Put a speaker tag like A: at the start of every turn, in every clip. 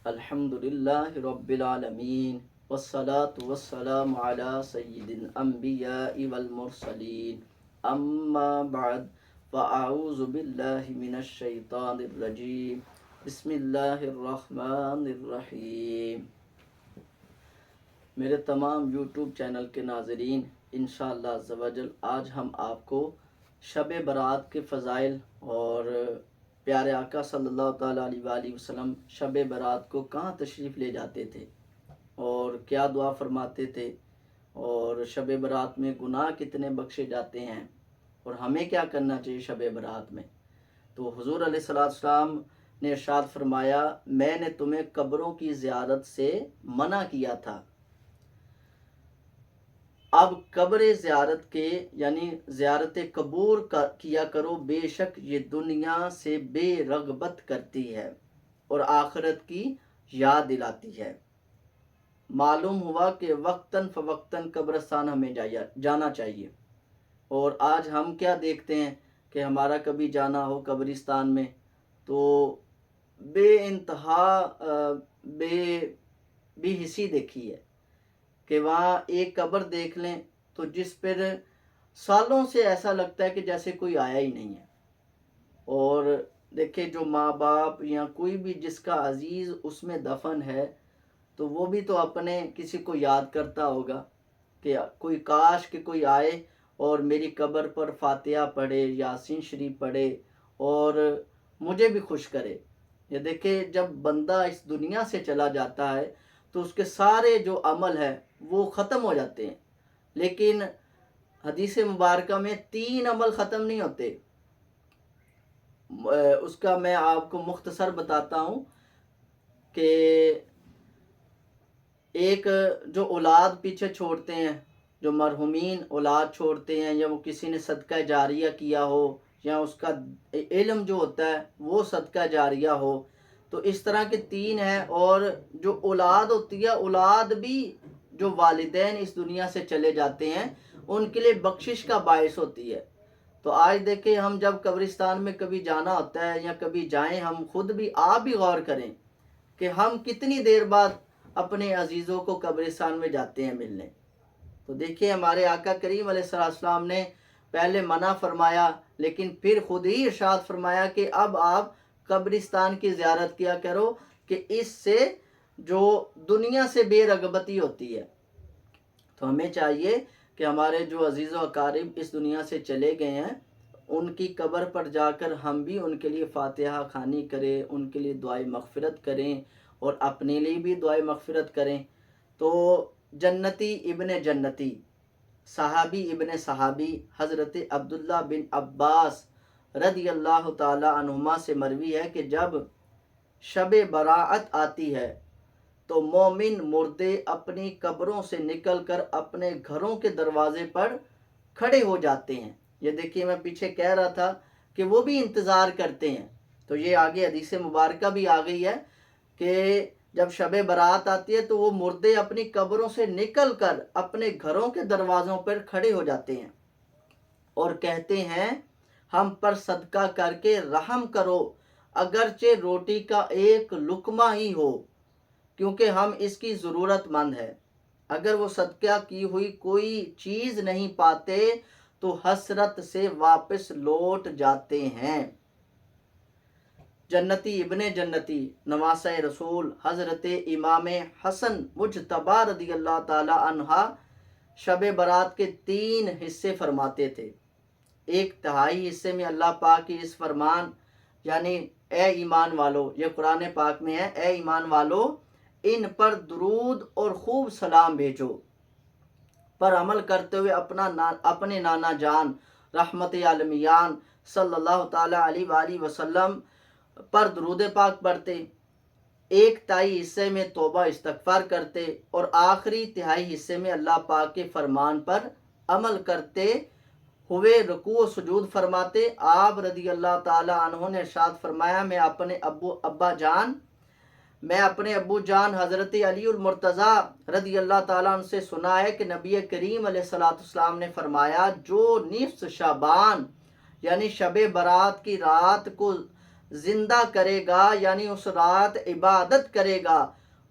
A: अल्हम्दुलिल्लाहि रब्बिल आलमीन वस्सलातु वस्सलामु अला सय्यिदिल अंबियाइ वल मुरसलीन अम्मा बाद फ़अऊज़ु बिल्लाहि मिनश शैतानिर रजीम बिस्मिल्लाहिर रहमानिर रहीम। मेरे तमाम यूट्यूब चैनल के नाज़रीन, इंशाअल्लाह अज़्ज़ा वजल आज हम आपको शब बरात के फ़ज़ाइल और प्यारे आका सल्लल्लाहु ताला अलैहि वसल्लम शब बरात को कहाँ तशरीफ़ ले जाते थे और क्या दुआ फरमाते थे और शब बरात में गुनाह कितने बख्शे जाते हैं और हमें क्या करना चाहिए शब बरात में। तो हुज़ूर अलैहिस्सलाम ने इरशाद फरमाया, मैंने तुम्हें कब्रों की ज़ियारत से मना किया था, अब कब्र ज़ियारत के यानी ज़ियारत कबूर किया करो, बेशक ये दुनिया से बेरग़बत करती है और आखिरत की याद दिलाती है। मालूम हुआ कि वक्तन फ़वक्तन कब्रस्तान हमें जाना चाहिए। और आज हम क्या देखते हैं कि हमारा कभी जाना हो कब्रिस्तान में तो बेइंतहा बेहिसी देखी है कि वहाँ एक कब्र देख लें तो जिस पर सालों से ऐसा लगता है कि जैसे कोई आया ही नहीं है। और देखिए, जो माँ बाप या कोई भी जिसका अजीज़ उसमें दफन है तो वो भी तो अपने किसी को याद करता होगा कि कोई काश कि कोई आए और मेरी कब्र पर फातिहा पढ़े, यासीन शरीफ पढ़े और मुझे भी खुश करे। ये देखिए, जब बंदा इस दुनिया से चला जाता है तो उसके सारे जो अमल है वो ख़त्म हो जाते हैं, लेकिन हदीस मुबारक में 3 अमल ख़त्म नहीं होते। उसका मैं आपको मुख्तसर बताता हूँ कि एक जो औलाद पीछे छोड़ते हैं, जो मरहुमीन औलाद छोड़ते हैं, या वो किसी ने सदका जारिया किया हो या उसका इल्म जो होता है वो सदका जारिया हो, तो इस तरह के 3 हैं। और जो औलाद होती है, औलाद भी जो वालिदैन इस दुनिया से चले जाते हैं उनके लिए बख्शिश का बायस होती है। तो आज देखें, हम जब कब्रिस्तान में कभी जाना होता है या कभी जाएं, हम खुद भी आप भी गौर करें कि हम कितनी देर बाद अपने अजीज़ों को कब्रिस्तान में जाते हैं मिलने। तो देखिए, हमारे आका करीम अलैहिस्सलाम ने पहले मना फरमाया, लेकिन फिर खुद ही इरशाद फरमाया कि अब आप कब्रिस्तान की ज़ियारत किया करो कि इससे जो दुनिया से बेरग़बती होती है। तो हमें चाहिए कि हमारे जो अजीज़ व अकारिब इस दुनिया से चले गए हैं उनकी कब्र पर जाकर हम भी उनके लिए फातिहा खानी करें, उनके लिए दुआए मग़फ़िरत करें और अपने लिए भी दुआए मग़फ़िरत करें। तो जन्नती इब्ने जन्नती, सहाबी इब्ने सहाबी हज़रत अब्दुल्ला बिन अब्बास रज़ी अल्लाह ताला अन्हुमा से मरवी है कि जब शब बराअत आती है तो मोमिन मुर्दे अपनी कब्रों से निकलकर अपने घरों के दरवाजे पर खड़े हो जाते हैं। ये देखिए, मैं पीछे कह रहा था कि वो भी इंतज़ार करते हैं। तो ये आगे हदीस मुबारक भी आ गई है कि जब शब बरात आती है तो वो मुर्दे अपनी कब्रों से निकलकर अपने घरों के दरवाज़ों पर खड़े हो जाते हैं और कहते हैं, हम पर सदका करके रहम करो, अगरचे रोटी का एक लुकमा ही हो, क्योंकि हम इसकी ज़रूरतमंद है। अगर वो सदका की हुई कोई चीज़ नहीं पाते तो हसरत से वापस लौट जाते हैं। जन्नती इब्ने जन्नती नवासे रसूल हज़रत इमाम हसन मुज्तबा रज़ी अल्लाह ताला अन्हा शब बरात के 3 हिस्से फरमाते थे। 1/3 हिस्से में अल्लाह पाक की इस फरमान यानी ए ईमान वालो, ये कुरान पाक में है, ए ईमान वालो इन पर दुरूद और खूब सलाम भेजो, पर अमल करते हुए अपने नाना जान रहमत आलमियान सल्लल्लाहु ताला अलैहि वसल्लम पर दुरूद पाक पढ़ते। 1/3 हिस्से में तौबा इस्तगफार करते और आखिरी तिहाई हिस्से में अल्लाह पाक के फरमान पर अमल करते हुए रुकू व सुजूद फरमाते। आप रज़ी अल्लाह ताला अन्हु ने इरशाद फरमाया, मैं अपने अब्बू जान हज़रत अली मुर्तज़ा रज़ी अल्लाह ताला अन्हु से सुना है कि नबी करीम अलैहिस्सलाम ने फरमाया, जो निफ्स शाबान यानी शब बरात की रात को زندہ کرے گا، یعنی اس رات عبادت کرے گا،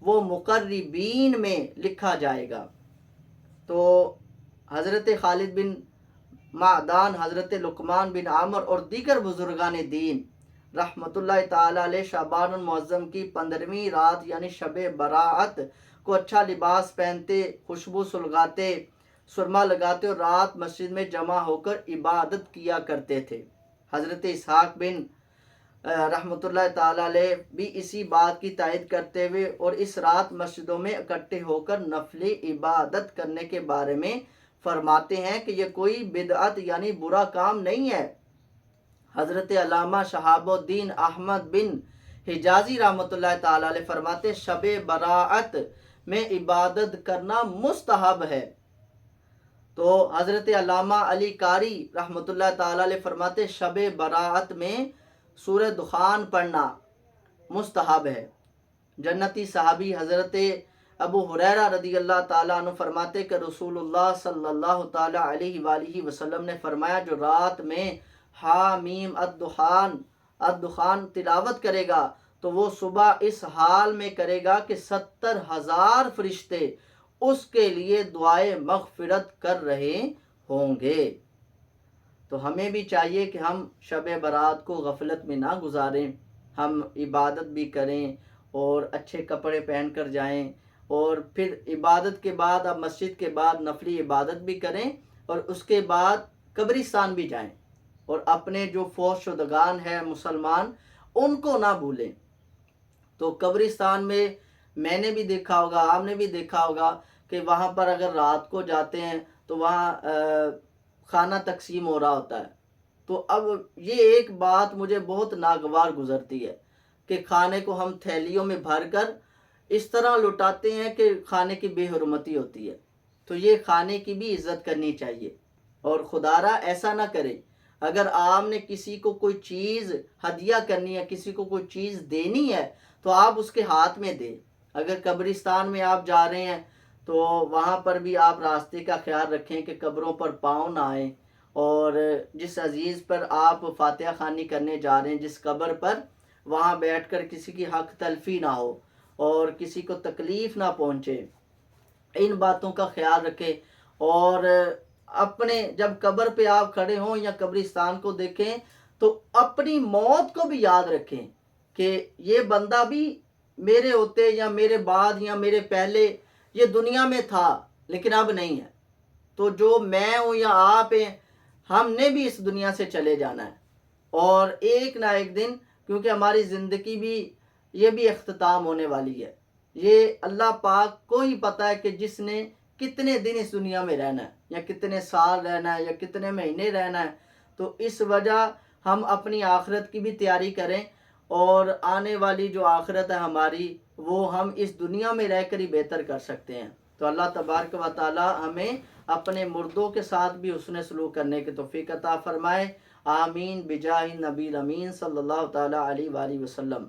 A: وہ مقربین میں لکھا جائے گا۔ تو حضرت خالد بن معدان، حضرت لقمان بن عامر اور دیگر بزرگان دین رحمۃ اللہ تعالی علیہ شعبان المعظم کی 15ویں رات یعنی شب برات کو اچھا لباس پہنتے، خوشبو سلگاتے، سرما لگاتے اور رات مسجد میں جمع ہو کر عبادت کیا کرتے تھے۔ حضرت اسحاق بن رحمۃ اللہ تعالی علیہ بھی اسی بات کی تائید کرتے ہوئے اور اس رات مسجدوں میں اکٹھے ہو کر نفلی عبادت کرنے کے بارے میں فرماتے ہیں کہ یہ کوئی بدعت یعنی برا کام نہیں ہے۔ حضرت علامہ شہاب الدین احمد بن حجازی رحمۃ اللہ تعالی علیہ فرماتے شب براعت میں عبادت کرنا مستحب ہے۔ تو حضرت علامہ علی قاری رحمۃ اللہ تعالی علیہ فرماتے شب براعت میں سورہ دخان پڑھنا مستحب ہے۔ جنتی صحابی حضرت ابو ہریرہ رضی اللہ تعالیٰ عنہ فرماتے کہ رسول اللہ صلی اللہ تعالیٰ علیہ وآلہ وسلم نے فرمایا جو رات میں حامیم الدخان تلاوت کرے گا تو وہ صبح اس حال میں کرے گا کہ 70,000 فرشتے اس کے لیے دعائے مغفرت کر رہے ہوں گے۔ تو ہمیں بھی چاہیے کہ ہم شب برات کو غفلت میں نہ گزاریں، ہم عبادت بھی کریں اور اچھے کپڑے پہن کر جائیں، اور پھر عبادت کے بعد اب مسجد کے بعد نفلی عبادت بھی کریں، اور اس کے بعد قبرستان بھی جائیں اور اپنے جو فوت شدگان ہیں مسلمان ان کو نہ بھولیں۔ تو قبرستان میں نے بھی دیکھا ہوگا، آپ نے بھی دیکھا ہوگا کہ وہاں پر اگر رات کو جاتے ہیں تو وہاں کھانا تقسیم ہو رہا ہوتا ہے۔ تو اب یہ ایک بات مجھے بہت ناگوار گزرتی ہے کہ کھانے کو ہم تھیلیوں میں بھر کر اس طرح لٹاتے ہیں کہ کھانے کی بے حرمتی ہوتی ہے۔ تو یہ کھانے کی بھی عزت کرنی چاہیے، اور خدا را ایسا نہ کرے اگر آپ نے کسی کو کوئی چیز ہدیہ کرنی ہے، کسی کو کوئی چیز دینی ہے تو آپ اس کے ہاتھ میں دیں۔ اگر قبرستان میں آپ جا رہے ہیں تو وہاں پر بھی آپ راستے کا خیال رکھیں کہ قبروں پر پاؤں نہ آئیں، اور جس عزیز پر آپ فاتحہ خوانی کرنے جا رہے ہیں جس قبر پر، وہاں بیٹھ کر کسی کی حق تلفی نہ ہو اور کسی کو تکلیف نہ پہنچے۔ ان باتوں کا خیال رکھیں، اور اپنے جب قبر پہ آپ کھڑے ہوں یا قبرستان کو دیکھیں تو اپنی موت کو بھی یاد رکھیں کہ یہ بندہ بھی میرے ہوتے یا میرے بعد یا میرے پہلے یہ دنیا میں تھا لیکن اب نہیں ہے۔ تو جو میں ہوں یا آپ ہیں، ہم نے بھی اس دنیا سے چلے جانا ہے، اور ایک نہ ایک دن، کیونکہ ہماری زندگی بھی یہ بھی اختتام ہونے والی ہے۔ یہ اللہ پاک کو ہی پتہ ہے کہ جس نے کتنے دن اس دنیا میں رہنا ہے، یا کتنے سال رہنا ہے، یا کتنے مہینے رہنا ہے۔ تو اس وجہ ہم اپنی آخرت کی بھی تیاری کریں، اور آنے والی جو آخرت ہے ہماری وہ ہم اس دنیا میں رہ کر ہی بہتر کر سکتے ہیں۔ تو اللہ تبارک و تعالی ہمیں اپنے مردوں کے ساتھ بھی حسن سلوک کرنے کی توفیق عطا فرمائے۔ آمین بجاہ نبی الامین صلی اللہ تعالی علیہ وآلہ وسلم۔